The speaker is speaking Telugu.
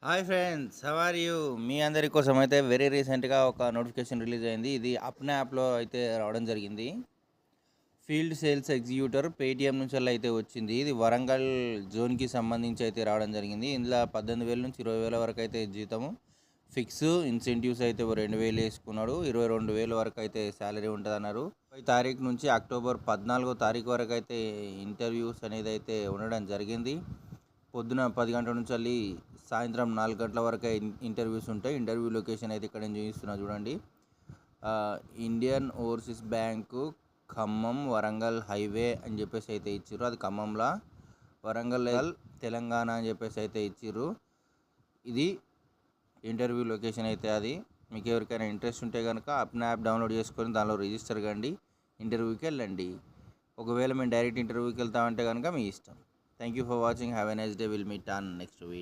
Hi friends, how are you? మీ అందరి కోసం అయితే వెరీ రీసెంట్గా ఒక నోటిఫికేషన్ రిలీజ్ అయింది. ఇది అప్నా యాప్లో అయితే రావడం జరిగింది. ఫీల్డ్ సేల్స్ ఎగ్జిక్యూటర్ పేటిఎం నుంచి అయితే వచ్చింది. ఇది వరంగల్ జోన్కి సంబంధించి అయితే రావడం జరిగింది. ఇందులో 18,000 నుంచి 20,000 వరకు అయితే జీతము ఫిక్స్. ఇన్సెంటివ్స్ అయితే 2,000 వేసుకున్నాడు. 22,000 వరకు అయితే శాలరీ ఉంటుంది అన్నారు. 30 తారీఖు నుంచి అక్టోబర్ 14 తారీఖు వరకు అయితే ఇంటర్వ్యూస్ అనేది అయితే ఉండడం జరిగింది. పొద్దున 10 గంటల నుంచి వెళ్ళి సాయంత్రం 4 గంటల వరకు ఇంటర్వ్యూస్ ఉంటాయి. ఇంటర్వ్యూ లొకేషన్ అయితే ఇక్కడ నేను చూపిస్తున్నా చూడండి. Indian overseas bank Khammam Warangal highway అని చెప్పేసి అయితే ఇచ్చారు. అది ఖమ్మంలో, వరంగల్ తెలంగాణ అని చెప్పేసి అయితే ఇచ్చారు. ఇది ఇంటర్వ్యూ లొకేషన్ అయితే అది. మీకు ఎవరికైనా ఇంట్రెస్ట్ ఉంటే కనుక అప్నా యాప్ డౌన్లోడ్ చేసుకొని దానిలో రిజిస్టర్ కండి, ఇంటర్వ్యూకి వెళ్ళండి. ఒకవేళ మేము డైరెక్ట్ ఇంటర్వ్యూకి వెళ్తామంటే కనుక మీ ఇష్టం. Thank you for watching. Have a nice day. Will meet on next video.